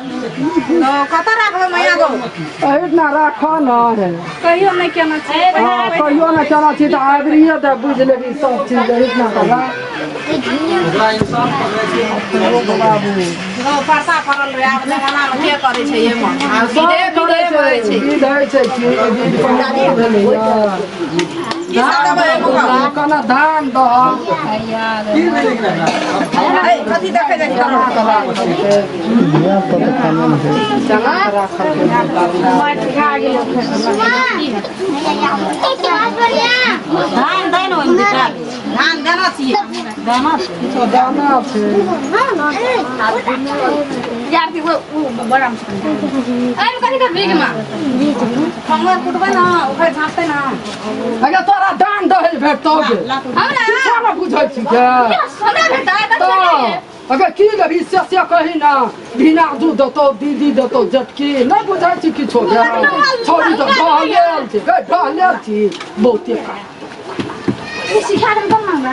तो कत राखबे मैया गो इतना राखो न है कहियो नहीं केना छी कहियो न केना छी त आबरिए त बुझ लेबी सब चीज इतना कला ओकरा इंसान पकड़े छै बाबू नो पासा पड़ल रे आब जमाना में के करे छै ये मन आ विधे विधे करे छै विध है छै कि विध कोना भेलै की सब देबै मुखा कना धान दह की भेलै एकरा ए कथि देखे जाइ करो चना राखल माट खा गेल धान दैन ओइ दिखा धान देना छियै दाना दाना छै यार की वो बड़ा अरे कथि कर बीज में हम कुटबै ना ओकर झापते ना अगर तोरा दान दहेज भेटतौ हमरा ना बुझै छी के हमरा भेटा तो अगर की लबी से कही ना बिना दूध देतो दीदी देतो जटकी नहीं बुझै छी किछो के छोड़ी तो ढहलेल छी ढहलेल छी बहुते ये सिखा दम कम मांगा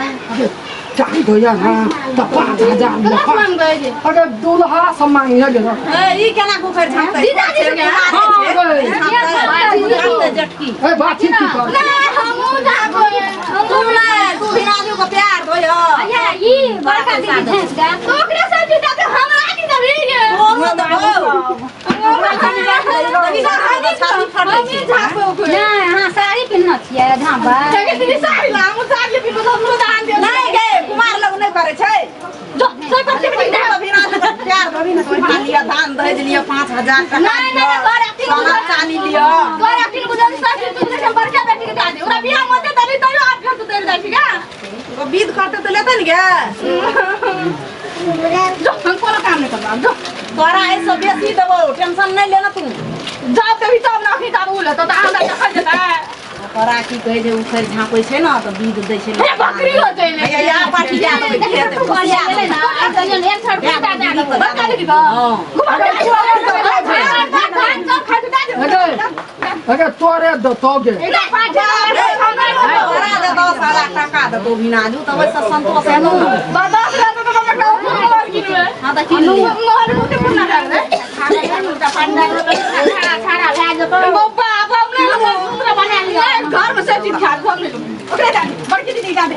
चाही गया ना तो 5000 में मांग गए अगर दूल्हा से मांगे गेल ई केना को कर झापते दीदा जी के जटकी ए बात ठीक कर हमू जाबो तुम ना तू बिराजू को प्यार दो या ई बड़का दीदी भेस गा तो ओकरे से दीदा के हमरा की दबी गे ओ मत हां साड़ी पिन्हना छियै ढाबा दीदी साड़ी ला हम साड़ी पिन्हब हमरो दान दे नहीं गे कुमार लोग नहीं करे छै जो से करते बिराजू को प्यार दबी ना तो लिया दान दहेज लिया 5000 टका नहीं घर अपनी सोना चांदी लिया घर अपनी गुजर साथी तुमने से बड़का बेटी के दादी ओरा बियाह मत दे तो आप फिर तो दे दे ठीक है वो बीत करते तो लेते नहीं क्या जो हम कोनो काम नहीं करबा जो तोरा ऐसे बेसी देबो टेंशन नहीं लेना तू जाओ कभी तब ना फिर तब उले तो हमरा देखा देता तोरा की कहे जे उखर झापै छै ना तो बीज दै छै ए बकरी हो जइले या पाठी जा दे बढ़िया ले ना जन एक छड़ बेटा दे दे बड़का दे दो अगर तोरे दतोगे सारा टका दो बिनाजू तब से संतोष है नु बर्दाश्त हां त किनु मोर के पुना कर रे खाना पंडा खाना ला जब बाबा हमने सूत्र बना लिया घर में सब चीज खा खो ले ओकरे दा बड़की दीदी का दे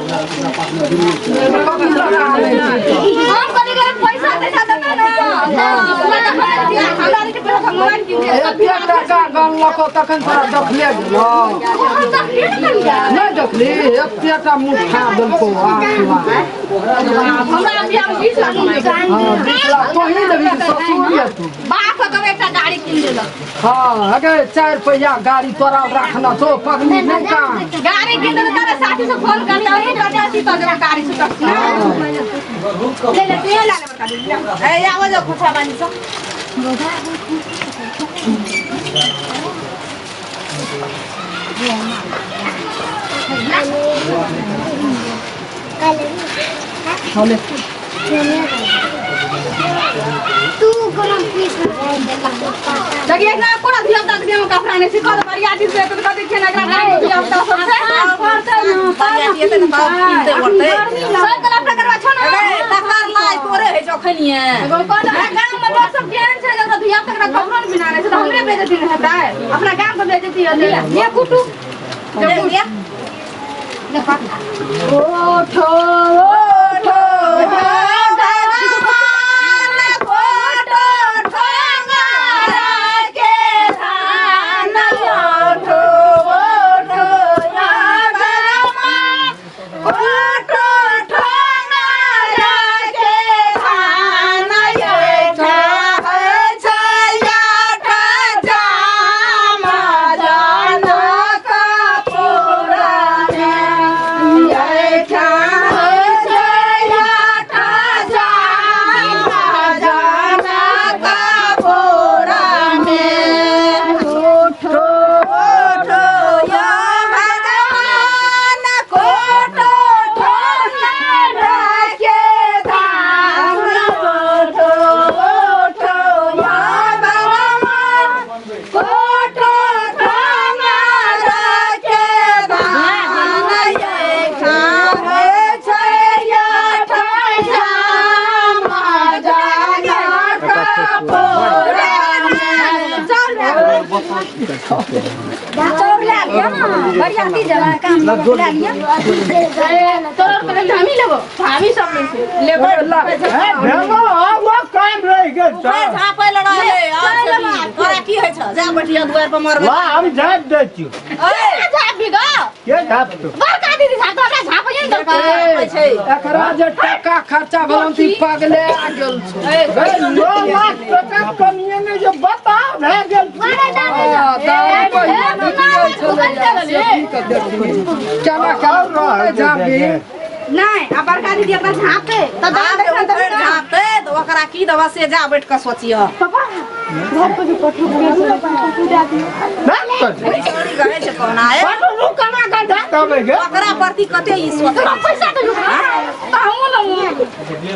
हम कभी गए पैसा दे जाता ना हमरा के पैसा भगवान की ए टका गन लको तखन तोरा देखले नहीं देखली एतेटा मुठा देलको हमरा भी हम 20 लाख तो ही देबी ससुरिया तू बाप का बेटा गाड़ी किन देलक हां अगर 4 पैया गाड़ी तोरा रखना तो पगनी नहीं का गाड़ी किन देलक तेरे साथी से फोन कर लिया तो जाती तो जरा गाड़ी से टक ले ले ते ला ले बता ए आवाज खुशा बानी सब तू कोनो पीस देखिए ना कोना दिया ता दिया में कपड़ा नहीं सिखा तो बरिया दिन से तो कभी खेना करा नहीं दिया तो सब से पड़ते ना ये तो ना किनते पड़ते सब कला प्रकार छ ना तकार लाई तोरे है जखनिए कोन गांव में लोग सब ज्ञान छै जब दिया तक कपड़ा नहीं बिना रहे तो हमरे बेइज्जती नहीं होता है अपना गांव को बेइज्जती हो ले ये कुटू ले ओठो Yeah. चोर ले गया ना बढ़िया चीज है काम ले लिया चोर पे हामी लेबो हामी सब में से लेबो भेगो वो काम रह गए झापे लड़ा ले तोरा की होय छ जा बटिया दुआर पर मरबे वाह हम झाप दे छी ए झाप भी ग के झाप तो बड़का दीदी झाप हमरा झाप नहीं दरकार छै एकरा जे टका खर्चा भेलौं ती पगले आ गेल छौ ए 9 लाख टका कमिए में जो बता भे गेल चला जाबी नहीं आ बड़का दीदी अपना झापे त झापे तो ओकरा की दवा से जा बैठ के सोचियो पापा घर पे भी पठू छोड़ी गए छ कोना है पटू कना गड्ढा कबे गे ओकरा प्रति कते ई सोच पैसा तो कहूं न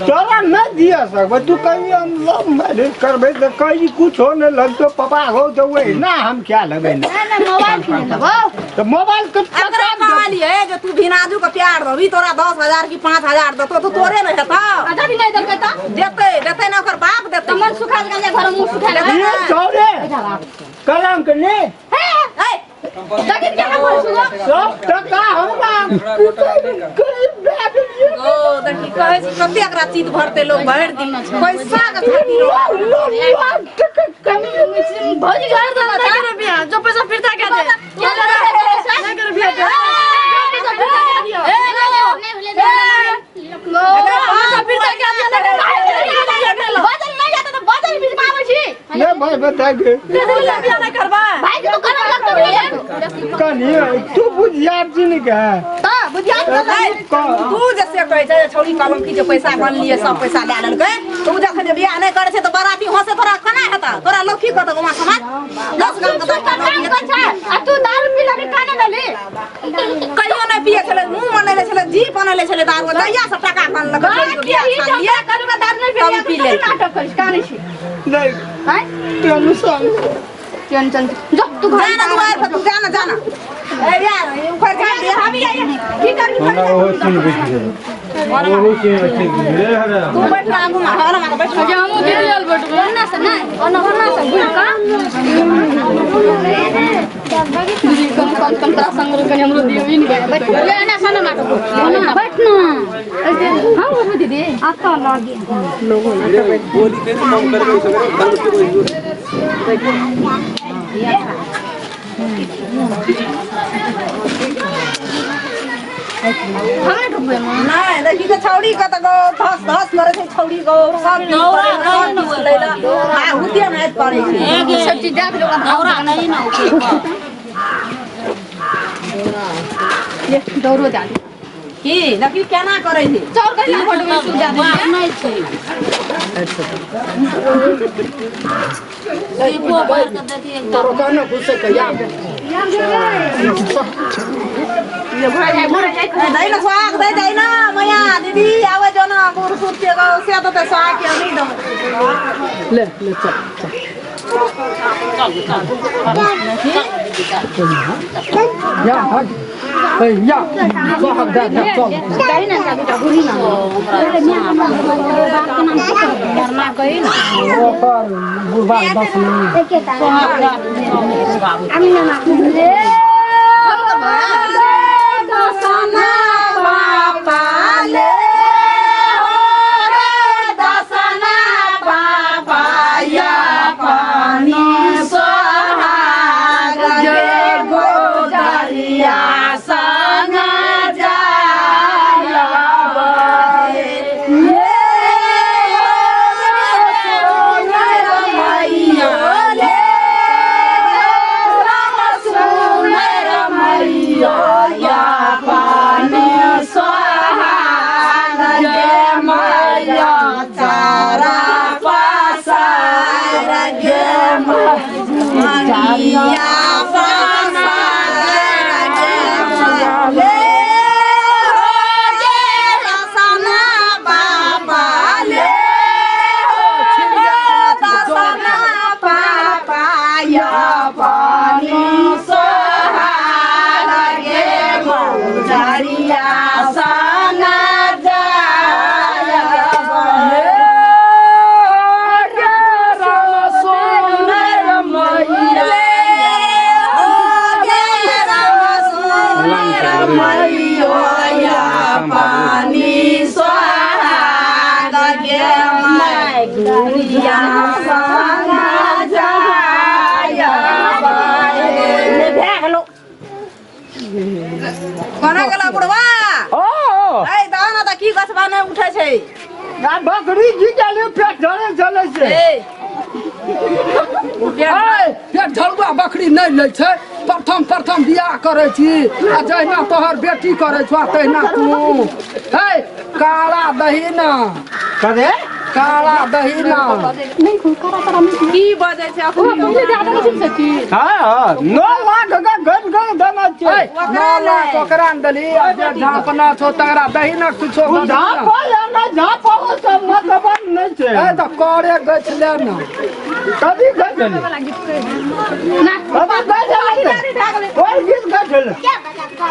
तोरा न दिया सकबे तू कहीं हम लव मैरिज करबे त कहीं कुछ होने लगतो पापा हो तो वही ना हम क्या लेबे ना मोबाइल किन लेबो तो मोबाइल के अगर कहली है जो तू भिनाजू के प्यार दबी तोरा 10,000 की 5,000 देतो तो तोरे न हेता आधा भी नहीं देते त देते न ओकर बाप देते मन सुखा के घर मुंह सुखा ले ये छोरे कलम के ने ए जगित क्या बोल सुनो सब टका हमरा गरीब बेटी ओ देखी कहे छी कते एकरा चीज भरते लोग भर दिन पैसा के खातिर भौजी घर तो बता रुपया जो पैसा फिरता क्या दे क्या लगा पैसा नहीं रुपया पैसा फिरता क्या दियो ए पैसा फिरता क्या दियो बाजार नहीं जाता तो बाजार बीच में आवे छी ले भाई बता गे बियाह नहीं करबा भाई तो करब लगतो रे कनी तू बुझिया जिन के ता बुझिया तू जैसे कहे छै छोरी कलम की जो पैसा बन लिए सब पैसा ले लेलकै तू जखन जे बियाह नहीं करे छै तो बाराती हंसे तोरा कना हेता तोरा लौकी कत गोमा समाज 10 गांव के काम छै आ तू दारू पी लगे काने दले कहियो नहीं पिए छले मुंह मनले छले जी बनले छले दारू दैया सब टका कान लगे बियाह लिए करूगा दारू नहीं पी ले नाटक कर काने छी नहीं हैं टेंशन टेंशन जो तू जाना दुआर पर तू जाना ए यार ऊपर जा दे हम ही की कर हमरा वो सुन बैठ गए वो के अच्छे रे हरा तू बैठ ना आगू में हरा में बैठ जा हम दे लेल बैठ ना से ना ओना से गुल का दीदी कम तरा संग रो कने हमरो दियो इन बैठ ले ना सना ना ना बैठ ना हां वो दीदी आता लागे लोगो बोली के काम करबे सगरे दारू हमें डूबे नहीं देखी के छौड़ी का त गो धस मरे छै छौड़ी गो सब लेला आ हुतिया में पड़े छै सब चीज देख लो दौरा नहीं ना ये दौरो जा की देखी केना करे छै चौर कहिया फोटो में सुजा दे नहीं छै ये को बाहर कर देती एक तोरो कहना घुसे के या ये भाई दई ना स्वाग दई ना मैया दीदी आवे जो ना गुरु सूत के गो से तो स्वाग के नहीं दो ले चल या भाग या स्वाग दा चल कहीं ना जा बेटा बुरी ना अरे मैं बात के नाम से मरना कहीं ना वो पर बुढ़वा बस नहीं আমি না রে দসনা বাবা লে দসনা বাবা या पानी सोहाग गे गोदरिया संग जाया कोना गेला बुढ़वा ओ ए दाना त की गछबा नै उठै छै ना बकरी जी के पेट झड़े चले छै ए पेट झलुआ बकरी नहीं ले छै प्रथम बियाह करे छी आ जहिना तोहर बेटी करे छौ तहिना तू हे काला दही ना करे काला दही ना की बजै छै अखनी हां 9 लाख का गन दाना छै नाला कोकरा दली जे झापना छौ तगरा दही ना कुछो झापो या ना झापो सब मतलब नहीं छै ए त करे गछ ले ना कभी गछ ले ना बाबा गछ और किस गछ ले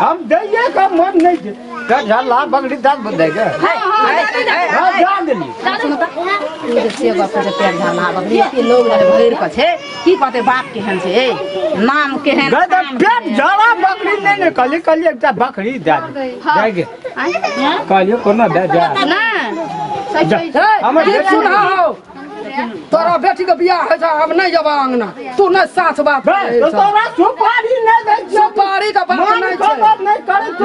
हम दैये का मन नहीं छै झल्ला बकरी दांत बदे के हां जान देली से गप से पेट झला बकरी के लोग भैर के छै की कहते बाप केहन छै नाम केहन गदा पेट झला बकरी नहीं कली एकटा बकरी दे जाय गे कहलियो कोना दे जा ना हमर देख सुना तोरा बेटी के बियाह है अब नहीं जब अंगना तू नहीं साथ बात तो तोरा सुपारी नहीं दे सुपारी का बात नहीं छै नहीं करे तो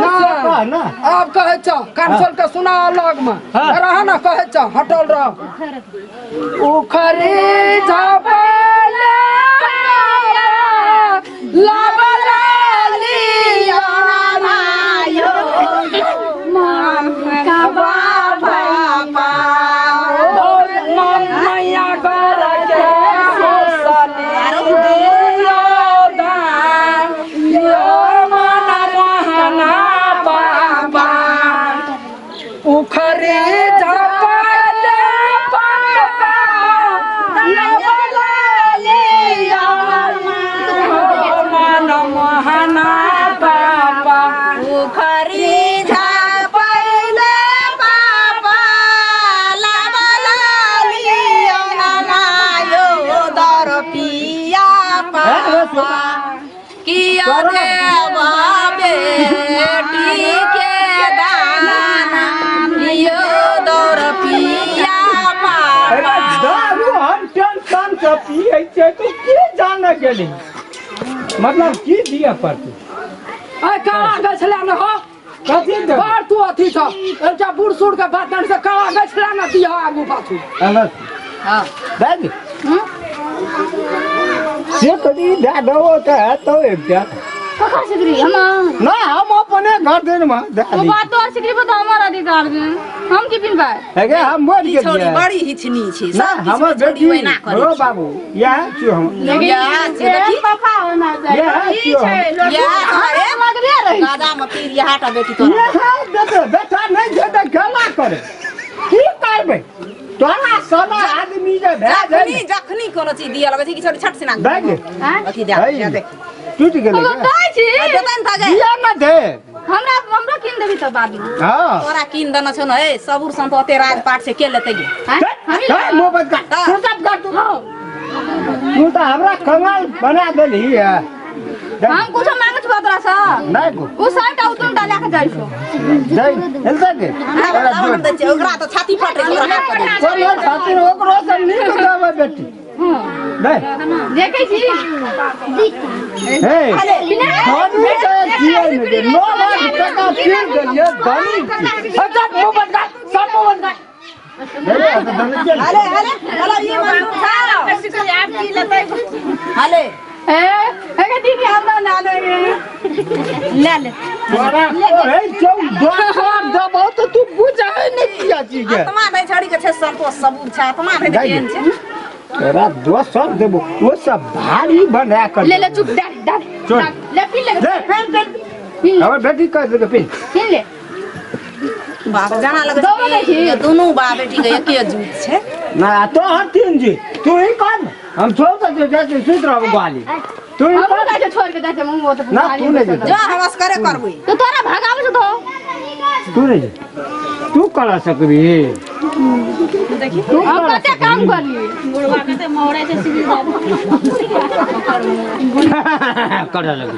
ना अब कहे छ कैंसल के सुना अलग में रहा ना कहे छ हटल रह उखरी झापले लाबलाली आनायो मान का बाबा मैया कर के सोसने दियो दान यो मन मोहना बाबा उखरी झपले बाबा लबलाली मन मोहना बाबा उखरी झापले बाबा लाबलाली अनायो दर पिया पापा किया देवा बेटी के दाना यो दर पिया अरे पापा दारू हम टेंशन से पिए छै तो की जाने गेली मतलब की दिया पर तू ए काला गछला न हो कथी दे बार तू अथी छ एकटा बूढ़ सूढ़ के बातन से काला गछला न दिया आगू पाछू अलग हां दादी से कदी दे दो तो एकटा कखा सिकरी हम ना हम अपने घर देन में दे वो बात तो सिकरी पर हमारा अधिकार है हम की पिन भाई है हम मर ई गेल छोरी बड़ी हिचनी छै ना सब हमर बेटी वैना करे बड़ो बाबू यह क्यों हम या छै देखी पापा होना यह क्यों हम या अरे लगरे रही गादा में पीर या हाटा बेटी तोरा यह बेटा नहीं दे तो गला करे की करबे तोरा सोना आदमी जे भेज जखनी कोनो चीज दिया लगे छै कि छोरी छट सिना देख अथी दे या देख टूट गेलै कहै छी देतन था गे दिया न दे हमरा किन देबी त बाद में हां तोरा किन देना छ न ए सबुर संपत्ति राजपाट से के लेते गे काय मोहब्बत का सुनत कर तू तू तो हमरा कमाल बना देली है हम कुछ मांगे छ तोरा से नहीं को उ साइड आउटन डाला के जाइ छो दे हेलता के ओकरा तो छाती फटे ओकरा हाथ दे कोनो खातिर ओकरो से नीक देबे बेटी नहीं देखे छी हे धनी के जिए ने दे 9 लाख टका फिर देलिए धनी अच्छा मोहब्बत का सब मोहब्बत का अरे धनी के हले ये मन खाओ हले ए एके दीदी हमरा ना दे ले तोरा हे जो दोसर दबो तो तू बुझै नहीं किया चीज है आत्मा नहीं छड़ी के छै संतोष सबूत छै आत्मा नहीं देन छै तोरा दोसर देबो वो सब भारी बना कर ले चुप डाल चल। ले पिन ले दे हमर बेटी कह दे पिन पिन ले बाप जाना लगे दोनों नहीं छी। ये दोनों बाप बेटी के एके जूत छै ना तो हर तीन जी तू ही कर हम छोड़ दे जैसे सुत रहो गाली तू ही हम कर का छोड़ के जाते मुंह तो ना तू नहीं दे जो हवस करे करबई तो तोरा भगावे छ तो तू नहीं दे तू करा सकबी हम कते काम करली बुढ़वा कते मोहरे से सीधी करा लगी